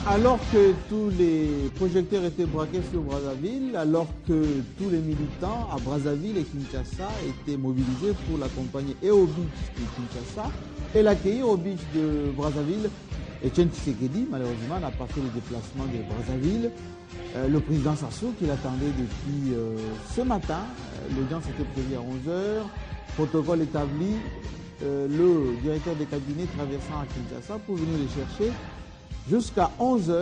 Alors que tous les projecteurs étaient braqués sur Brazzaville, alors que tous les militants à Brazzaville et Kinshasa étaient mobilisés pour l'accompagner et au beach de Kinshasa et l'accueillir au beach de Brazzaville, Etienne Tshisekedi, malheureusement, n'a pas fait le déplacement de Brazzaville. Le président Sassou, qui l'attendait depuis ce matin, l'audience était prévue à 11 h, protocole établi, le directeur des cabinets traversant à Kinshasa pour venir les chercher. Jusqu'à 11 h,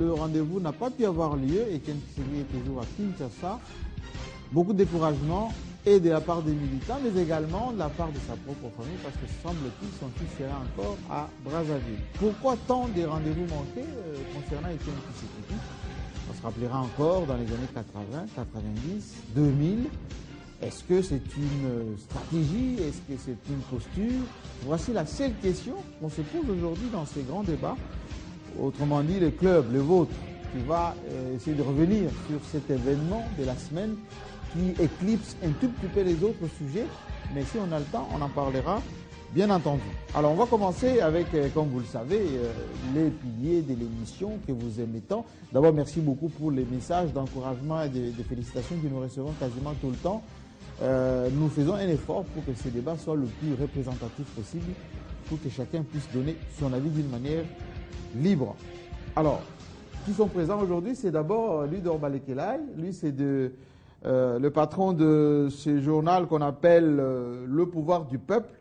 le rendez-vous n'a pas pu avoir lieu. Etienne Tshisekedi est toujours à Kinshasa. Beaucoup de découragement et de la part des militants, mais également de la part de sa propre famille, parce que semble-t-il son fils serait encore à Brazzaville. Pourquoi tant de rendez-vous manqués concernant Etienne Tshisekedi? On se rappellera encore dans les années 80, 90, 2000. Est-ce que c'est une stratégie? Est-ce que c'est une posture? Voici la seule question qu'on se pose aujourd'hui dans ces grands débats. Autrement dit, le club, le vôtre, qui va essayer de revenir sur cet événement de la semaine qui éclipse un tout petit peu les autres sujets. Mais si on a le temps, on en parlera, bien entendu. Alors, on va commencer avec, comme vous le savez, les piliers de l'émission que vous aimez tant. D'abord, merci beaucoup pour les messages d'encouragement et de félicitations que nous recevons quasiment tout le temps. Nous faisons un effort pour que ce débat soit le plus représentatif possible, pour que chacun puisse donner son avis d'une manière libre. Alors, qui sont présents aujourd'hui, c'est d'abord Ludor Balekelai. Lui, c'est le patron de ce journal qu'on appelle Le Pouvoir du Peuple.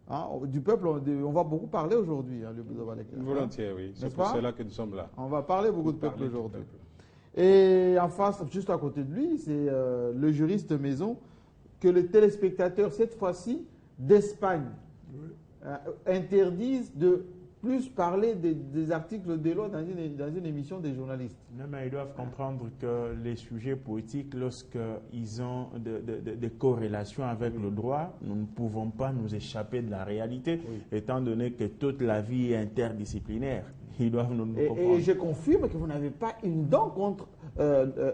Hein, du peuple, on va beaucoup parler aujourd'hui, hein, Ludor Balekelai. Volontiers, oui. C'est pour cela que nous sommes là. On va parler beaucoup de peuple aujourd'hui. Et en face, juste à côté de lui, c'est le juriste maison que les téléspectateurs, cette fois-ci, d'Espagne, interdisent de plus parler des articles de loi dans une émission des journalistes. Non, mais ils doivent comprendre que les sujets politiques, lorsqu'ils ont des corrélations avec le droit, nous ne pouvons pas nous échapper de la réalité, étant donné que toute la vie est interdisciplinaire. Ils doivent nous comprendre. Et je confirme que vous n'avez pas une dent contre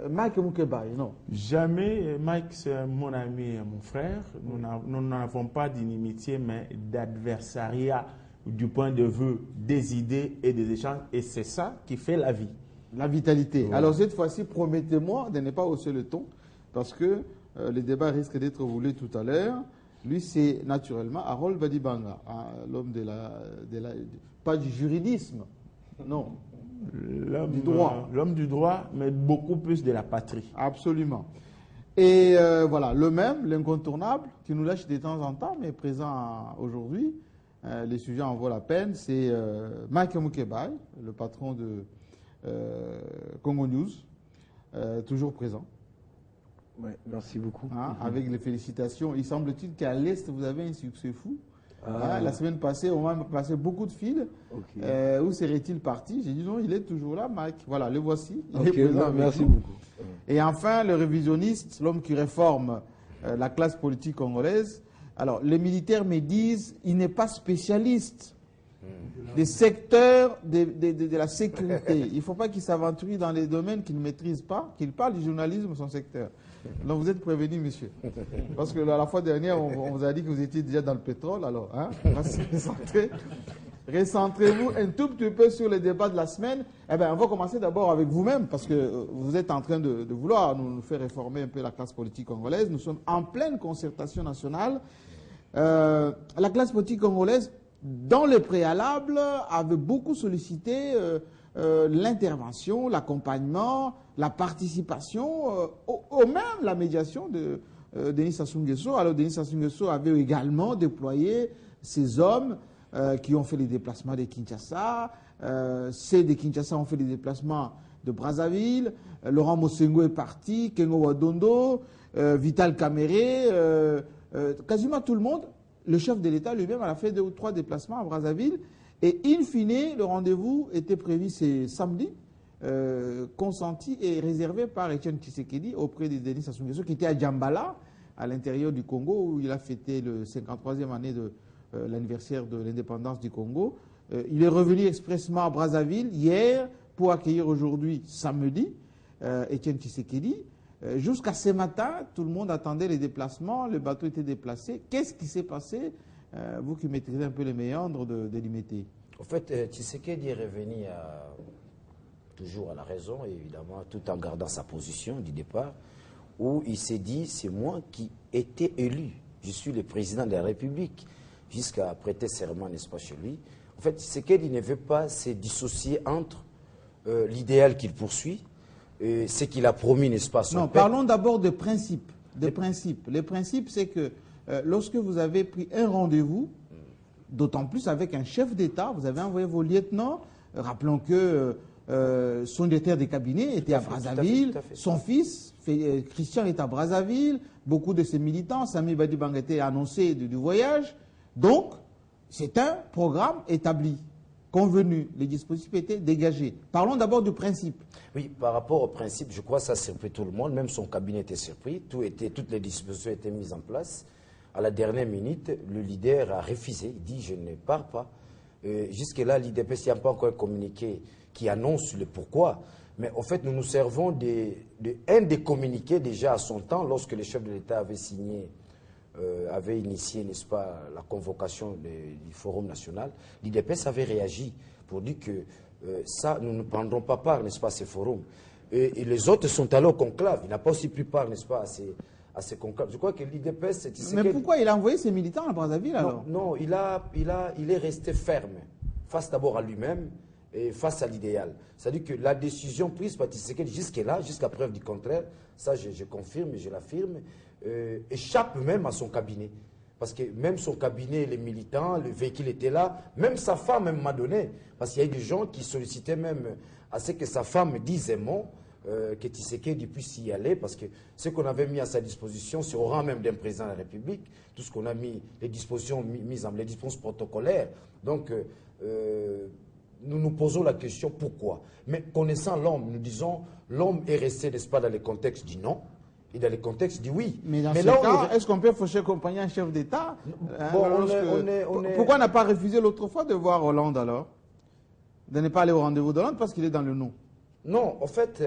Mike Mukebai, non? Jamais. Mike, c'est mon ami et mon frère. Nous n'avons pas d'inimitié, mais d'adversariat du point de vue des idées et des échanges. Et c'est ça qui fait la vie. La vitalité. Ouais. Alors cette fois-ci, promettez-moi de ne pas hausser le ton, parce que les débats risquent d'être voulus tout à l'heure. Lui, c'est naturellement Harold Badibanga, hein, l'homme pas du juridisme, non, du droit. L'homme du droit, mais beaucoup plus de la patrie. Absolument. Et voilà, le même, l'incontournable, qui nous lâche de temps en temps, mais présent aujourd'hui. Les sujets en vaut la peine. C'est Mike Mukebai, le patron de Congo News, toujours présent. Ouais, merci beaucoup. Hein, avec les félicitations. Il semble-t-il qu'à l'Est, vous avez un succès fou. Hein, la semaine passée, on m'a passé beaucoup de fils. Okay. Où serait-il parti? J'ai dit non, il est toujours là, Mike. Voilà, le voici. Il est présent. Merci beaucoup. Et enfin, le révisionniste, l'homme qui réforme la classe politique congolaise. Alors, les militaires me disent, il n'est pas spécialiste des secteurs de la sécurité. Il ne faut pas qu'il s'aventure dans les domaines qu'il ne maîtrise pas, qu'il parle du journalisme, son secteur. Donc, vous êtes prévenu, monsieur. Parce que la fois dernière, on vous a dit que vous étiez déjà dans le pétrole. Alors, hein, recentrez-vous un tout petit peu sur les débats de la semaine. Eh bien, on va commencer d'abord avec vous-même, parce que vous êtes en train de vouloir nous faire réformer un peu la classe politique congolaise. Nous sommes en pleine concertation nationale. La classe politique congolaise, dans le préalable, avait beaucoup sollicité l'intervention, l'accompagnement, la participation, même la médiation de Denis Sassou Nguesso. Alors Denis Sassou Nguesso avait également déployé ses hommes qui ont fait les déplacements de Kinshasa. Ceux de Kinshasa ont fait les déplacements de Brazzaville. Laurent Mosengo est parti, Kengo Wadondo, Vital Kamere, quasiment tout le monde. Le chef de l'État lui-même a fait 2 ou 3 déplacements à Brazzaville. Et in fine, le rendez-vous était prévu ce samedi, consenti et réservé par Etienne Tshisekedi auprès de Denis Sassou Nguesso, qui était à Djambala, à l'intérieur du Congo, où il a fêté le 53e année de l'anniversaire de l'indépendance du Congo. Il est revenu expressément à Brazzaville hier pour accueillir aujourd'hui, samedi, Etienne Tshisekedi. Jusqu'à ce matin, tout le monde attendait les déplacements, le bateau était déplacé. Qu'est-ce qui s'est passé, vous qui maîtrisez un peu les méandres de l'IMT? En fait, Tshisekedi est revenu toujours à la raison, évidemment, tout en gardant sa position du départ, où il s'est dit, c'est moi qui étais élu. Je suis le président de la République, jusqu'à prêter serment, n'est-ce pas, chez lui. En fait, Tshisekedi ne veut pas se dissocier entre l'idéal qu'il poursuit et ce qu'il a promis, n'est-ce pas, son Non, peuple. parlons d'abord de principes. Les principes, c'est que lorsque vous avez pris un rendez-vous, d'autant plus avec un chef d'État, vous avez envoyé vos lieutenants, rappelons que son directeur des cabinets était à Brazzaville, son fils, Christian, est à Brazzaville, beaucoup de ses militants, Sami Badi Banguete a annoncé du voyage. Donc, c'est un programme établi, convenu, les dispositifs étaient dégagés. Parlons d'abord du principe. Oui, par rapport au principe, je crois que ça a surpris tout le monde, même son cabinet était surpris, toutes les dispositions étaient mises en place. À la dernière minute, le leader a refusé, il dit « je ne pars pas ». Jusque-là, l'IDPS n'a pas encore communiqué qui annonce le pourquoi. Mais en fait, nous nous servons d'un des communiqués déjà à son temps, lorsque le chef de l'État avait signé, avait initié, n'est-ce pas, la convocation du Forum national. L'IDPS avait réagi pour dire que ça, nous ne prendrons pas part, n'est-ce pas, à ces forums. Et les autres sont allés au conclave. Il n'a pas aussi pris part, n'est-ce pas, à ces conclaves. Je crois que l'IDPS... Mais pourquoi il a envoyé ses militants à Brazzaville alors? Non, il est resté ferme, face d'abord à lui-même et face à l'idéal. C'est-à-dire que la décision prise par Tshisekedi jusque-là, jusqu'à preuve du contraire, ça je confirme et je l'affirme, échappe même à son cabinet. Parce que même son cabinet, les militants, le véhicule était là, même sa femme même m'a donné. Parce qu'il y a eu des gens qui sollicitaient même à ce que sa femme dise un mot, que Tshisekedi puisse y aller, parce que ce qu'on avait mis à sa disposition, c'est au rang même d'un président de la République, tout ce qu'on a mis, les dispositions les dispositions protocolaires. Donc, nous nous posons la question pourquoi. Mais connaissant l'homme, nous disons, l'homme est resté, n'est-ce pas, dans le contexte du non, et dans le contexte du oui. Mais dans ce cas, est-ce qu'on peut faucher accompagner un chef d'État Pourquoi on n'a pas refusé l'autre fois de voir Hollande alors? De ne pas aller au rendez-vous d'Hollande parce qu'il est dans le non. Non, en fait,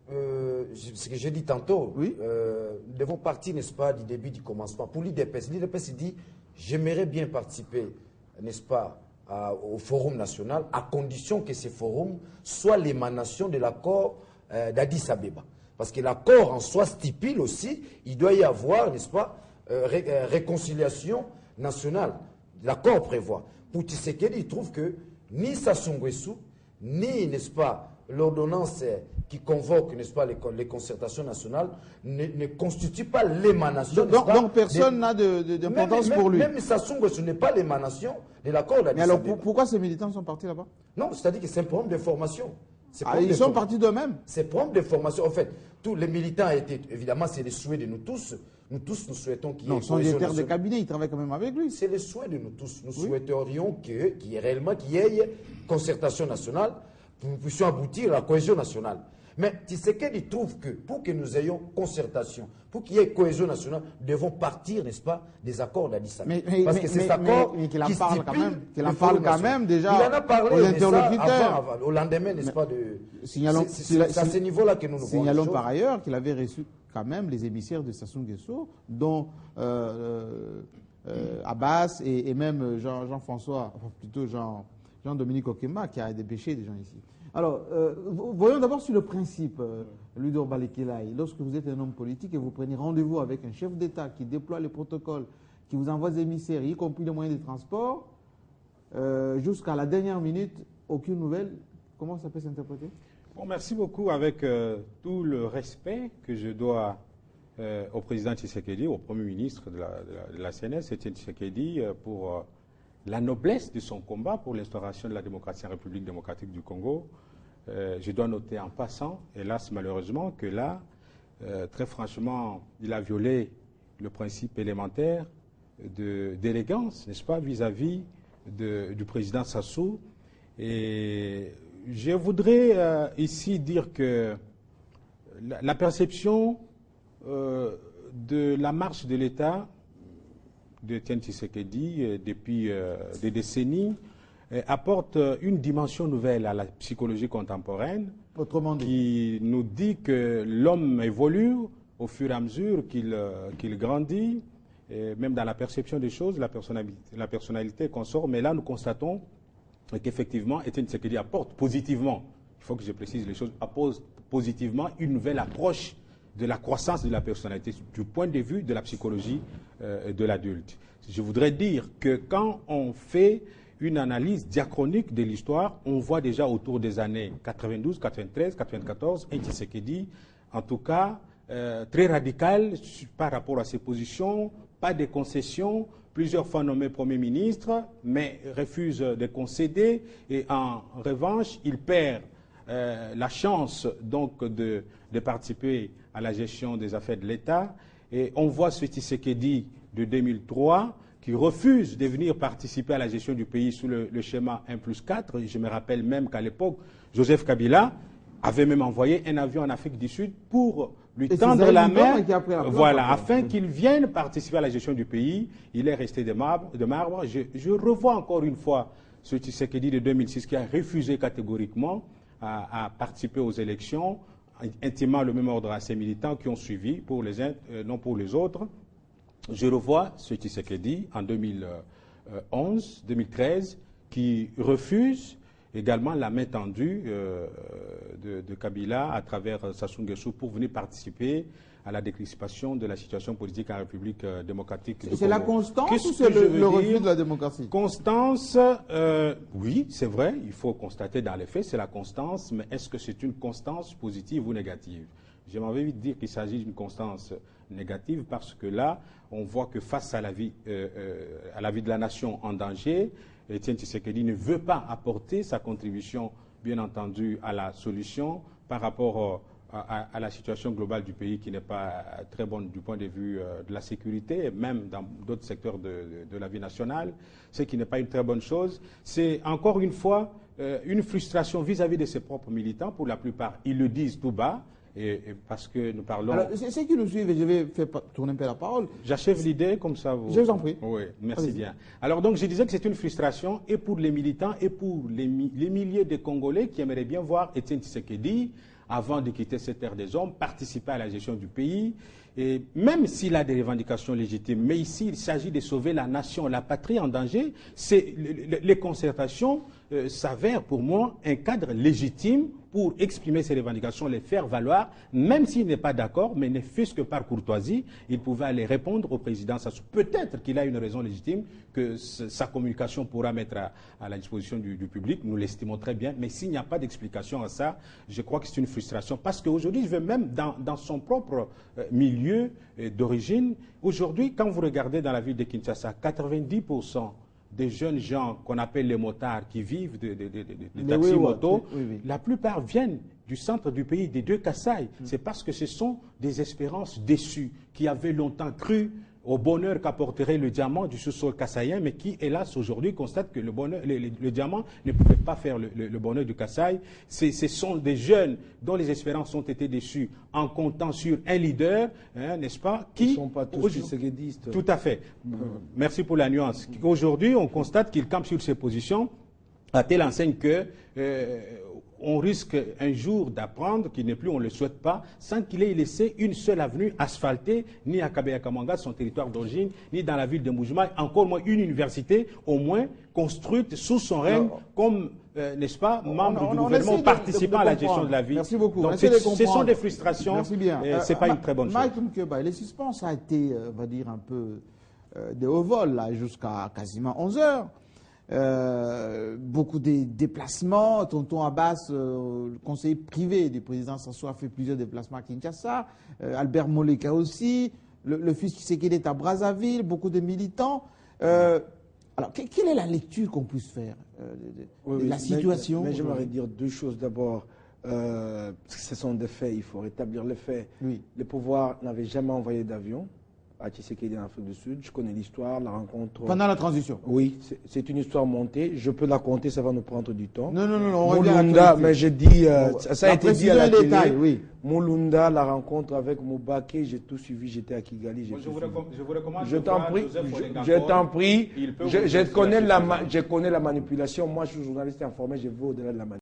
ce que j'ai dit tantôt, oui? Nous devons partir, n'est-ce pas, du début, du commencement. Pour l'IDPS, l'IDPS dit, j'aimerais bien participer, n'est-ce pas, au Forum national, à condition que ce forum soit l'émanation de l'accord d'Addis Abeba. Parce que l'accord en soi stipule aussi, il doit y avoir, n'est-ce pas, réconciliation nationale. L'accord prévoit. Pour Tshisekedi, il trouve que ni Sassou Nguesso, ni, n'est-ce pas, l'ordonnance qui convoque, n'est-ce pas, les concertations nationales, ne constitue pas l'émanation. Donc personne n'a d'importance pour lui. Même Sassou Nguesso n'est pas l'émanation de l'accord d'Addis Abeba. Mais alors pourquoi ces militants sont partis là-bas? Non, c'est-à-dire que c'est un problème de formation. Ils sont partis d'eux-mêmes? C'est un problème de formation. En fait, tous les militants étaient, évidemment, c'est le souhait de nous tous. Nous tous, nous souhaitons qu'il y ait... Non, son directeur de cabinet, il travaille quand même avec lui. C'est le souhait de nous tous. Nous souhaiterions qu'il y ait concertation nationale, pour que nous puissions aboutir à la cohésion nationale. Mais Tshisekedi trouve que pour que nous ayons concertation, pour qu'il y ait cohésion nationale, nous devons partir, n'est-ce pas, des accords d'Addis Abeba. Parce que c'est cet accord qui stipule... Qu'il en parle quand même déjà il en a parlé aux interlocuteurs. Avant, au lendemain, n'est-ce pas, de... C'est à ce niveau-là que nous nous voyons. Signalons par ailleurs qu'il avait reçu quand même les émissaires de Sassou Nguesso, dont Abbas et même Jean-François, enfin plutôt Jean-Dominique Okemba, qui a dépêché des gens ici. Alors, voyons d'abord sur le principe, Ludo Balekelai. Lorsque vous êtes un homme politique et vous prenez rendez-vous avec un chef d'État qui déploie les protocoles, qui vous envoie des émissaires, y compris les moyens de transport, jusqu'à la dernière minute, aucune nouvelle, comment ça peut s'interpréter? Bon, merci beaucoup. Avec tout le respect que je dois au président Tshisekedi, au Premier ministre de la CNS, Etienne Tshisekedi, pour la noblesse de son combat pour l'instauration de la démocratie en République démocratique du Congo. Je dois noter en passant, hélas malheureusement, que là, très franchement, il a violé le principe élémentaire d'élégance, n'est-ce pas, vis-à-vis du président Sassou. Et je voudrais ici dire que la perception de la marche de l'État de Etienne Tshisekedi depuis des décennies apporte une dimension nouvelle à la psychologie contemporaine. Autrement dit, qui nous dit que l'homme évolue au fur et à mesure qu'il grandit, et même dans la perception des choses, la personnalité qu'on sort. Mais là, nous constatons qu'effectivement, Etienne Tshisekedi apporte positivement il faut que je précise les choses, appose positivement une nouvelle approche de la croissance de la personnalité du point de vue de la psychologie de l'adulte. Je voudrais dire que quand on fait une analyse diachronique de l'histoire, on voit déjà autour des années 92, 93, 94, un Tshisekedi, en tout cas, très radical par rapport à ses positions, pas de concessions, plusieurs fois nommé Premier ministre, mais refuse de concéder, et en revanche, il perd la chance donc de participer à la gestion des affaires de l'État. Et on voit ce Tshisekedi de 2003 qui refuse de venir participer à la gestion du pays sous le schéma 1+4. Je me rappelle même qu'à l'époque, Joseph Kabila avait même envoyé un avion en Afrique du Sud pour lui tendre la main, voilà, afin qu'il vienne participer à la gestion du pays. Il est resté de marbre. Je revois encore une fois ce Tshisekedi de 2006 qui a refusé catégoriquement à participer aux élections, intimant le même ordre à ses militants qui ont suivi, pour les uns, non pour les autres. Je revois ce Tshisekedi en 2011, 2013, qui refuse également la main tendue de Kabila à travers Sassou Nguesso pour venir participer à la décrispation de la situation politique en République démocratique du Congo. C'est la constance ou c'est le refus de la démocratie? Constance, oui, c'est vrai, il faut constater dans les faits, c'est la constance, mais est-ce que c'est une constance positive ou négative? J'aimerais vite dire qu'il s'agit d'une constance négative parce que là, on voit que face à la vie de la nation en danger, Étienne Tshisekedi ne veut pas apporter sa contribution, bien entendu, à la solution par rapport à la situation globale du pays qui n'est pas très bonne du point de vue de la sécurité, et même dans d'autres secteurs de la vie nationale, ce qui n'est pas une très bonne chose. C'est encore une fois une frustration vis-à-vis de ses propres militants. Pour la plupart, ils le disent tout bas. Et parce que nous parlons... Alors, ceux qui nous suivent, je vais faire tourner un peu la parole. J'achève l'idée, comme ça vous... Je vous en prie. Oui, merci bien. Alors donc, je disais que c'est une frustration, et pour les militants, et pour les milliers de Congolais qui aimeraient bien voir Étienne Tshisekedi, avant de quitter cette terre des hommes, participer à la gestion du pays. Et même s'il a des revendications légitimes, mais ici, il s'agit de sauver la nation, la patrie en danger, les concertations s'avèrent pour moi un cadre légitime pour exprimer ses revendications, les faire valoir, même s'il n'est pas d'accord, mais ne fût-ce que par courtoisie, il pouvait aller répondre au président Sassou. Peut-être qu'il a une raison légitime que sa communication pourra mettre à la disposition du public, nous l'estimons très bien, mais s'il n'y a pas d'explication à ça, je crois que c'est une frustration. Parce qu'aujourd'hui, je vais même dans son propre milieu d'origine, aujourd'hui, quand vous regardez dans la ville de Kinshasa, 90% des jeunes gens qu'on appelle les motards qui vivent de taxi-moto, la plupart viennent du centre du pays, des deux Kasaï. C'est parce que ce sont des espérances déçues qui avaient longtemps cru au bonheur qu'apporterait le diamant du sous-sol kassaïen, mais qui, hélas, aujourd'hui, constate que le diamant ne pouvait pas faire le bonheur du Kasaï. Ce sont des jeunes dont les espérances ont été déçues en comptant sur un leader, hein, n'est-ce pas, qui... Ils ne sont pas tous tshisekidistes. Tout à fait. Merci pour la nuance. Aujourd'hui, on constate qu'il campe sur ses positions à telle enseigne que... on risque un jour d'apprendre qu'il n'est plus, on ne le souhaite pas, sans qu'il ait laissé une seule avenue asphaltée, ni à Kabeya-Kamanga, son territoire d'origine, ni dans la ville de Mbuji-Mayi, encore moins une université, au moins construite sous son règne, comme, n'est-ce pas, membre du gouvernement participant à la gestion de la vie. Merci beaucoup. Donc, ce sont des frustrations, merci bien. Ce n'est pas une très bonne chose. Mike Mukeba, les suspens a été, on va dire, un peu de haut vol, là, jusqu'à quasiment 11 heures. Beaucoup de déplacements. Tonton Abbas, le conseiller privé du président Sassou, a fait plusieurs déplacements à Kinshasa. Albert Moleka aussi. Le fils Tshisekedi est à Brazzaville. Beaucoup de militants. Alors, quelle est la lecture qu'on puisse faire de la situation? Mais j'aimerais dire deux choses. D'abord, ce sont des faits. Il faut rétablir les faits. Oui. Le pouvoir n'avait jamais envoyé d'avion à Tshisekedi en Afrique du Sud. Je connais l'histoire, la rencontre... Pendant la transition? Oui, c'est une histoire montée. Je peux la compter, ça va nous prendre du temps. Non, on Moulunda, mais j'ai dit... ça a été dit à la télé. Détail, oui. Moulunda, la rencontre avec Moubake, j'ai tout suivi, j'étais à Kigali. Je vous recommande je t'en prie, je connais la manipulation. Moi, je suis journaliste informé, je vais au-delà de la manipulation.